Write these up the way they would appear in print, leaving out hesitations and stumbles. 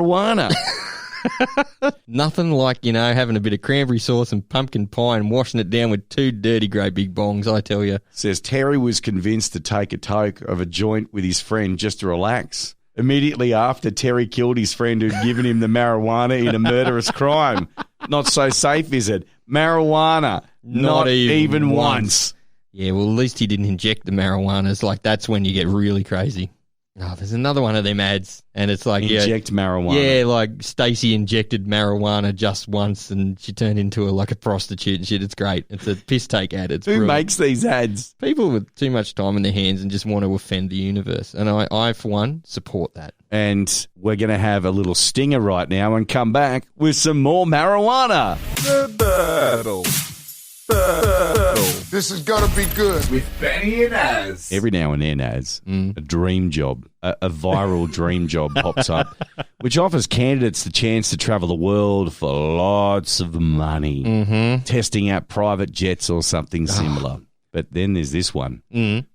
marijuana. Nothing like, having a bit of cranberry sauce and pumpkin pie and washing it down with 2 dirty great big bongs, I tell you. Says Terry was convinced to take a toke of a joint with his friend just to relax. Immediately after, Terry killed his friend who'd given him the marijuana in a murderous crime. Not so safe, is it? Marijuana. Not even once. Yeah, well, at least he didn't inject the marijuanas. Like, that's when you get really crazy. Oh, there's another one of them ads, and it's like... Inject marijuana. Yeah, like Stacey injected marijuana just once, and she turned into a prostitute and shit. It's great. It's a piss-take ad. It's Who brilliant. makes these ads? People with too much time in their hands and just want to offend the universe. And I, for one, support that. And we're going to have a little stinger right now and come back with some more marijuana. The battle. This is going to be good. With Benny and Az. Every now and then, Az, a dream job, a viral dream job pops up, which offers candidates the chance to travel the world for lots of money, testing out private jets or something similar. But then there's this one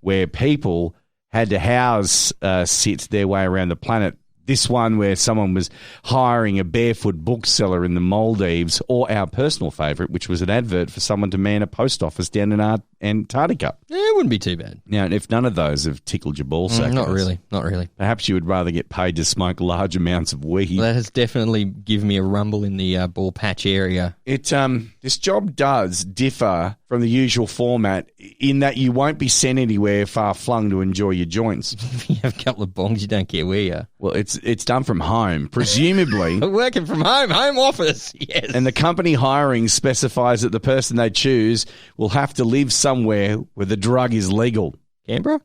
where people had to house sit their way around the planet. This one where someone was hiring a barefoot bookseller in the Maldives, or our personal favourite, which was an advert for someone to man a post office down in Antarctica. Yeah, it wouldn't be too bad. Now, if none of those have tickled your ball sack, not really. Perhaps you would rather get paid to smoke large amounts of weed. Well, that has definitely given me a rumble in the ball patch area. This job does differ from the usual format in that you won't be sent anywhere far flung to enjoy your joints. If you have a couple of bongs, you don't care where you are. Well, it's done from home, presumably. Working from home office, yes. And the company hiring specifies that the person they choose will have to live somewhere where the drug is legal. Canberra?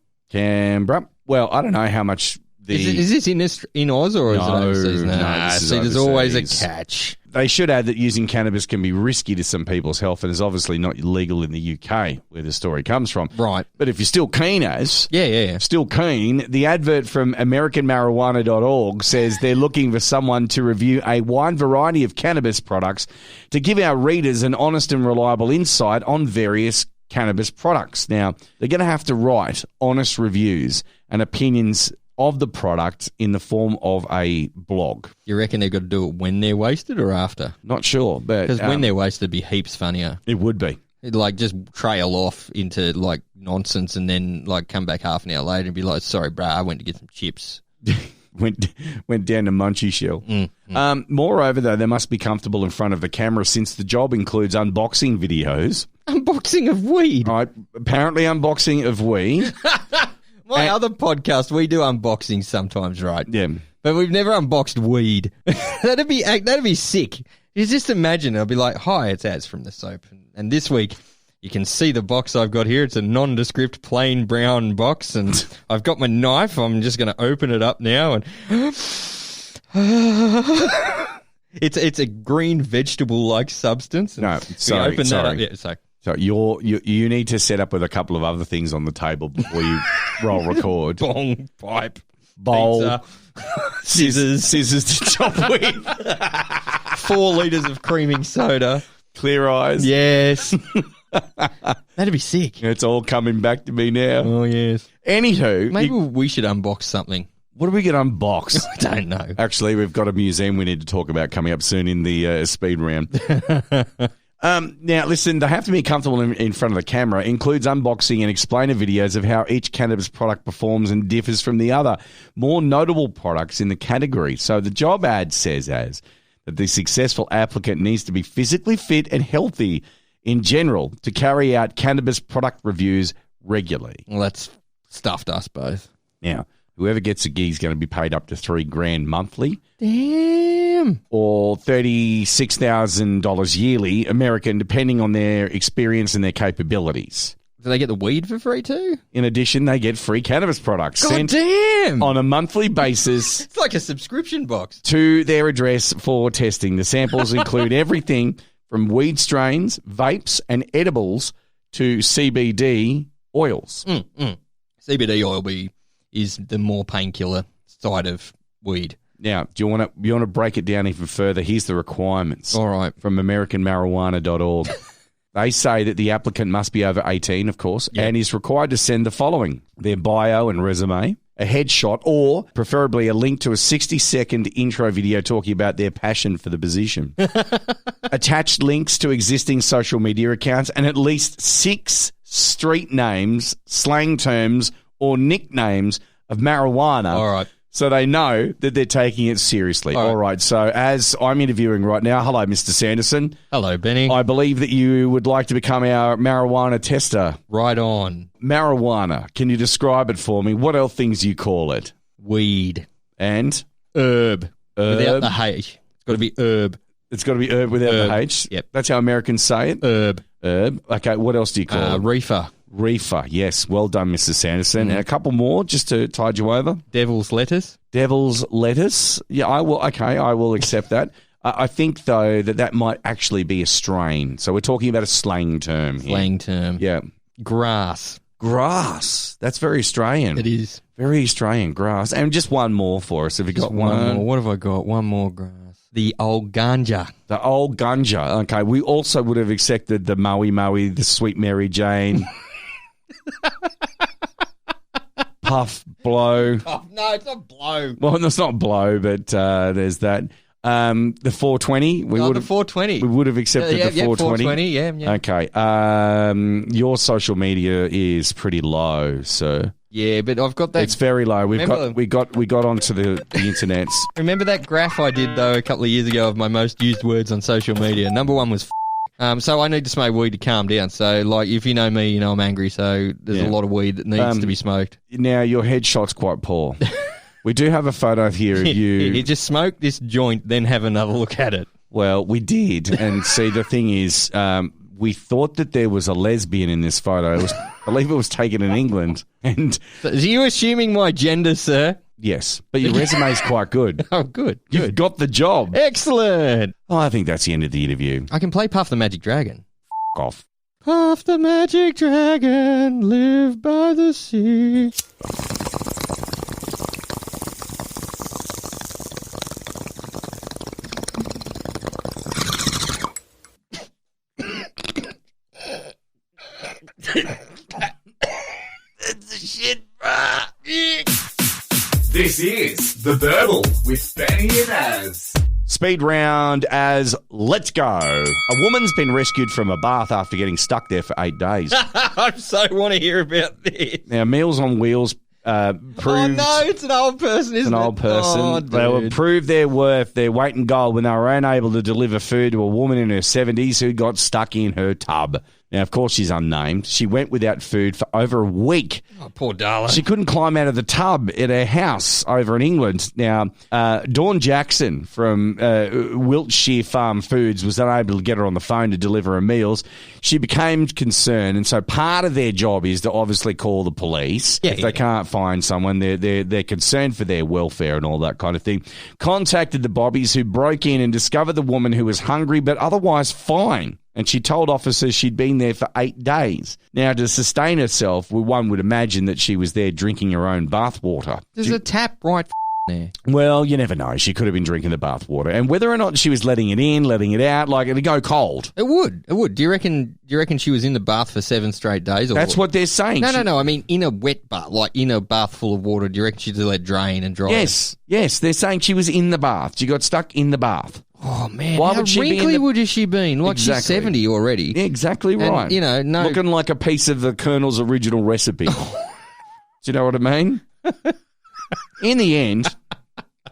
Well, I don't know how much Is this in Oz or is it overseas? There's always a catch. They should add that using cannabis can be risky to some people's health and is obviously not legal in the UK, where the story comes from. Right. But if you're still keen, still keen, the advert from AmericanMarijuana.org says they're looking for someone to review a wide variety of cannabis products to give our readers an honest and reliable insight on various cannabis products. Now, they're going to have to write honest reviews and opinions of the product in the form of a blog. You reckon they've got to do it when they're wasted or after? Not sure, but... Because when they're wasted, it'd be heaps funnier. It would be. It'd just trail off into nonsense and then come back half an hour later and be like, sorry, bruh, I went to get some chips. went down to Munchie Shell. Moreover, though, they must be comfortable in front of the camera since the job includes unboxing videos. Unboxing of weed? Right, apparently unboxing of weed. My other podcast, we do unboxing sometimes, right? Yeah. But we've never unboxed weed. That'd be sick. You just imagine, I'll be like, hi, it's Az from the soap. And this week, you can see the box I've got here. It's a nondescript, plain brown box. And I've got my knife. I'm just going to open it up now. And it's a green vegetable-like substance. No, sorry. That up. Yeah, so you need to set up with a couple of other things on the table before you roll record. Bong, pipe, bowl, pizza, scissors to chop weed, 4 litres of creaming soda, clear eyes. Yes. That'd be sick. It's all coming back to me now. Oh, yes. Anywho. Maybe we should unbox something. What are we going to unbox? I don't know. Actually, we've got a museum we need to talk about coming up soon in the speed round. Now, listen, they have to be comfortable in front of the camera. Includes unboxing and explainer videos of how each cannabis product performs and differs from the other more notable products in the category. So the job ad says that the successful applicant needs to be physically fit and healthy in general to carry out cannabis product reviews regularly. Well, that's stuffed us both. Now, whoever gets a gig is going to be paid up to $3,000 monthly. Damn. Or $36,000 yearly, American, depending on their experience and their capabilities. Do they get the weed for free too? In addition, they get free cannabis products sent on a monthly basis. It's like a subscription box. To their address for testing. The samples include everything from weed strains, vapes, and edibles to CBD oils. CBD oil is the more painkiller side of weed. Now, do you want to break it down even further? Here's the requirements. All right. From AmericanMarijuana.org. They say that the applicant must be over 18, of course, and is required to send the following: their bio and resume, a headshot, or preferably a link to a 60-second intro video talking about their passion for the position. Attached links to existing social media accounts and at least 6 street names, slang terms, or nicknames of marijuana. All right. So they know that they're taking it seriously. All right. So as I'm interviewing right now, hello, Mr. Sanderson. Hello, Benny. I believe that you would like to become our marijuana tester. Right on. Marijuana. Can you describe it for me? What else things do you call it? Weed. And? Herb. Herb. Without the H. It's got to be herb. It's got to be herb without the H? Yep. That's how Americans say it? Herb. Herb. Okay, what else do you call it? Reefer. Reefer, yes. Well done, Mr. Sanderson. And a couple more just to tide you over. Devil's lettuce. Devil's lettuce. Yeah, I will. Okay, I will accept that. I think, though, that might actually be a strain. So we're talking about a slang term here. Slang term. Yeah. Grass. Grass. That's very Australian. It is. Very Australian, grass. And just one more for us. Have you got one? More. What have I got? One more grass. The old ganja. The old ganja. Okay, we also would have accepted the Maui Maui, the Sweet Mary Jane. Puff, blow. Oh, no, it's not blow. Well, it's not blow, but there's that. The 420. The 420. We would have accepted the 420. Yeah. Okay. Your social media is pretty low, so yeah, but I've got that. It's very low. We got onto the internet. Remember that graph I did though a couple of years ago of my most used words on social media? Number one was so I need to smoke weed to calm down. So, like, if you know me, you know I'm angry. So there's a lot of weed that needs to be smoked. Now, your headshot's quite poor. We do have a photo here of you. You just smoke this joint, then have another look at it. Well, we did. And see, the thing is, we thought that there was a lesbian in this photo. I believe it was taken in England. And so, are you assuming my gender, sir? Yes, but your resume is quite good. Oh, good. You've got the job. Excellent. Oh, I think that's the end of the interview. I can play Puff the Magic Dragon. F*** off. Puff the Magic Dragon, live by the sea. That's the shit, bruh. This is The Burble with Benny and Az. Speed round as let's go. A woman's been rescued from a bath after getting stuck there for 8 days. I so want to hear about this. Now, Meals on Wheels proved... Oh, no, it's an old person, isn't it? It's an old person. Oh, they will prove their worth, their weight in gold, when they were unable to deliver food to a woman in her 70s who got stuck in her tub. Now, of course, she's unnamed. She went without food for over a week. Oh, poor darling. She couldn't climb out of the tub at her house over in England. Now, Dawn Jackson from Wiltshire Farm Foods was unable to get her on the phone to deliver her meals. She became concerned, and so part of their job is to obviously call the police. If they can't find someone, they're concerned for their welfare and all that kind of thing. Contacted the Bobbies, who broke in and discovered the woman who was hungry but otherwise fine. And she told officers she'd been there for 8 days. Now, to sustain herself, one would imagine that she was there drinking her own bathwater. There's a tap right there. Well, you never know. She could have been drinking the bathwater. And whether or not she was letting it in, letting it out, like it'd go cold. It would. Do you reckon she was in the bath for 7 straight days? Or That's what they're saying. No. I mean, in a wet bath, like in a bath full of water, do you reckon she just let it drain and dry? Yes. They're saying she was in the bath. She got stuck in the bath. Oh, man. Why how would she be wrinkly would she been? Like Exactly. she's 70 already. Yeah, exactly right. And, no. Looking like a piece of the Colonel's original recipe. Do you know what I mean? In the end,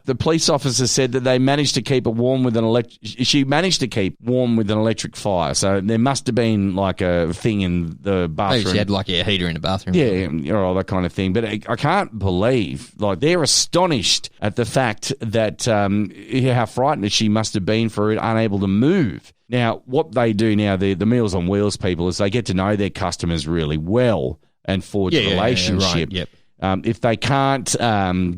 the police officer said that they managed to keep it warm with she managed to keep warm with an electric fire. So there must have been like a thing in the bathroom. Maybe she had like a heater in the bathroom. Yeah, all that kind of thing. But I can't believe, like, they're astonished at the fact that how frightened she must have been for it, unable to move. Now, what they do now, the Meals on Wheels people, is they get to know their customers really well and forge a relationship. Yeah, right, yep. If they can't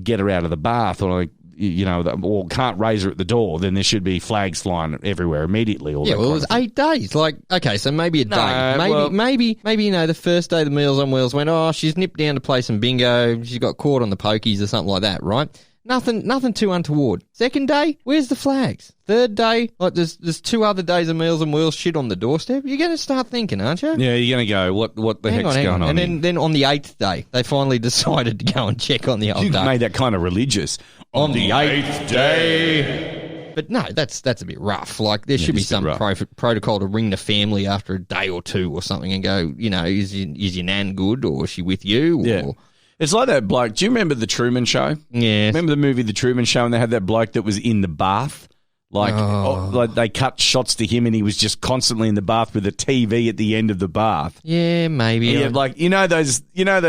get her out of the bath or or can't raise her at the door, then there should be flags flying everywhere immediately. It was 8 days. Like, okay, so maybe a day. Maybe the first day the Meals on Wheels went, she's nipped down to play some bingo. She got caught on the pokies or something like that, right? Nothing too untoward. Second day, where's the flags? Third day, like there's 2 other days of Meals on Wheels shit on the doorstep. You're going to start thinking, aren't you? Yeah, you're going to go, what the heck's going on? And then on the 8th day, they finally decided to go and check on the old You duck. made that kind of religious. On the 8th day. But no, that's a bit rough. Like, there should be some protocol to ring the family after a day or 2 or something and go, is your nan good, or is she with you? Or, yeah. It's like that bloke. Do you remember The Truman Show? Yeah. Remember the movie The Truman Show, and they had that bloke that was in the bath? Like they cut shots to him and he was just constantly in the bath with a TV at the end of the bath. Yeah, maybe. Yeah, like those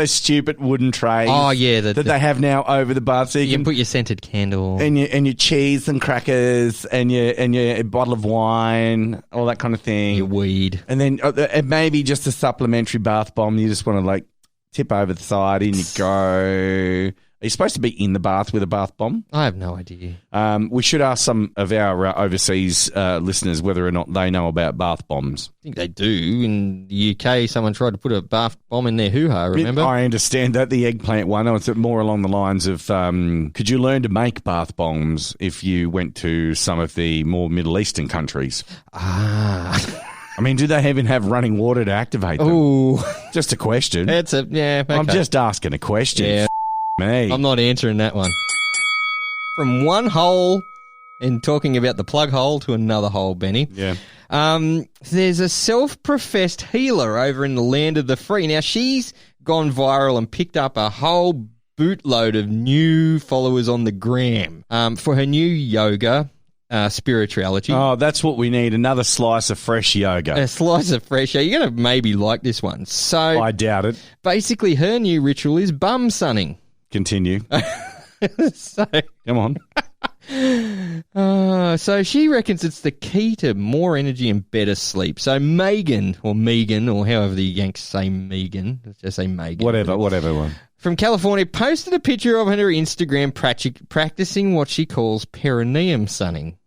stupid wooden trays. Oh yeah, that they have now over the bath, so you can put your scented candle and your cheese and crackers and your bottle of wine, all that kind of thing. Your weed, and then maybe just a supplementary bath bomb. You just want to like tip over the side and you go. Are you supposed to be in the bath with a bath bomb? I have no idea. We should ask some of our overseas listeners whether or not they know about bath bombs. I think they do. In the UK, someone tried to put a bath bomb in their hoo-ha, remember? I understand that, the eggplant one. It's more along the lines of, could you learn to make bath bombs if you went to some of the more Middle Eastern countries? Ah. I mean, do they even have running water to activate them? Ooh. Just a question. Okay. I'm just asking a question. Yeah. Me. I'm not answering that one. From one hole and talking about the plug hole to another hole, Benny. Yeah. There's a self-professed healer over in the land of the free. Now, she's gone viral and picked up a whole bootload of new followers on the gram for her new yoga spirituality. Oh, that's what we need, another slice of fresh yoga. A slice of fresh yoga. You're going to maybe like this one. So I doubt it. Basically, her new ritual is bum sunning. Continue. Come on. So she reckons it's the key to more energy and better sleep. So Megan, or however the Yanks say Megan, let's just say Megan. Whatever one. From California, posted a picture of her Instagram practicing what she calls perineum sunning.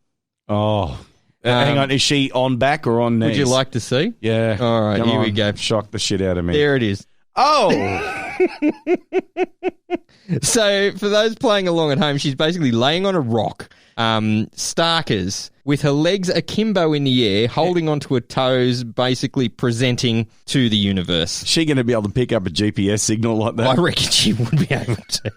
Oh, hang on. Is she on back or on knees? Would you like to see? Yeah. All right, here we go. Shock the shit out of me. There it is. Oh! So, for those playing along at home, she's basically laying on a rock, starkers, with her legs akimbo in the air, holding onto her toes, basically presenting to the universe. Is she going to be able to pick up a GPS signal like that? I reckon she would be able to.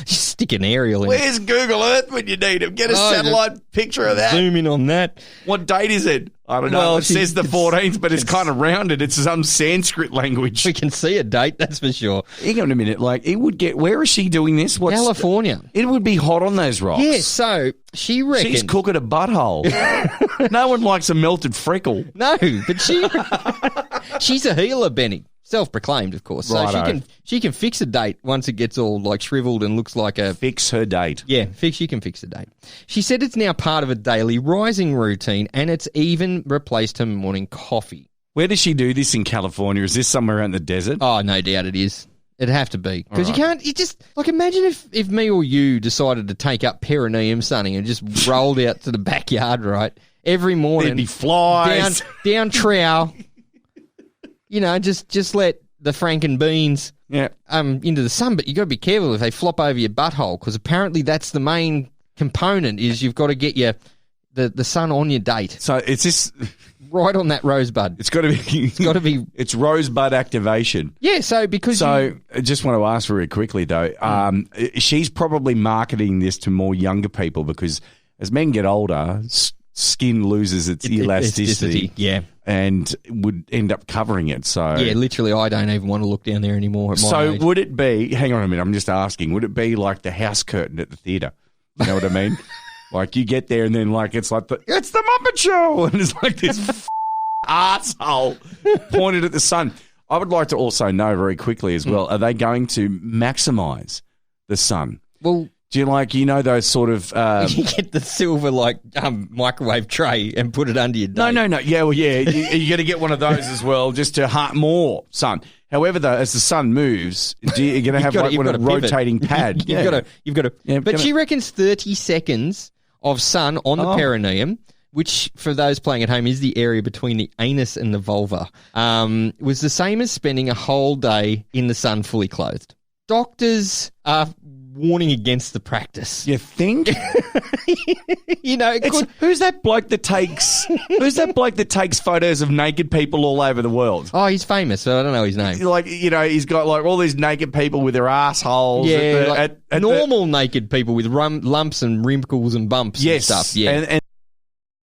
Just stick an aerial in. Where's Google Earth when you need him? Get a satellite picture of that. Zoom in on that. What date is it? I don't know. Well, it says the 14th, but it's kind of rounded. It's some Sanskrit language. We can see a date, that's for sure. Hang on a minute. Like, it would get... Where is she doing this? California. It would be hot on those rocks. Yeah, so she reckons... She's cooking a butthole. No one likes a melted freckle. No, but she's a healer, Benny. Self-proclaimed, of course. So she can fix a date once it gets all like shriveled and looks like a... Fix her date. Yeah, she can fix a date. She said it's now part of a daily rising routine and it's even replaced her morning coffee. Where does she do this in California? Is this somewhere out in the desert? Oh, no doubt it is. It'd have to be. Because you just, like, imagine if me or you decided to take up perineum sunning and just rolled out to the backyard, right? Every morning. There'd be flies. Down trowel. You know, just let the franken beans into the sun, but you got to be careful if they flop over your butthole because apparently that's the main component is you've got to get the sun on your date. So it's this right on that rosebud. It's got to be. It's got to be. It's rosebud activation. Yeah. So I just want to ask very quickly though. She's probably marketing this to more younger people because as men get older, skin loses its elasticity. Yeah. And would end up covering it. So yeah, literally, I don't even want to look down there anymore. At my age. Would it be? Hang on a minute, I'm just asking. Would it be like the house curtain at the theatre? You know what I mean? Like you get there and then like it's like it's the Muppet Show, and it's like this asshole pointed at the sun. I would like to also know very quickly as well. Are they going to maximise the sun? Well. Do you those sort of... you get the silver, microwave tray and put it under your date. No. Yeah, well, yeah. You're going to get one of those as well just to hunt more sun. However, though, as the sun moves, you're going to have a rotating pad. You've got to... Yeah, but she reckons 30 seconds of sun on the perineum, which, for those playing at home, is the area between the anus and the vulva, was the same as spending a whole day in the sun fully clothed. Doctors are warning against the practice. You think? You know, it could, Who's that bloke that takes photos of naked people all over the world? oh, he's famous, so I don't know his name. Like, you know, he's got like all these naked people with their assholes. Yeah, at normal naked people with lumps and wrinkles and bumps and yes, stuff. Yeah. and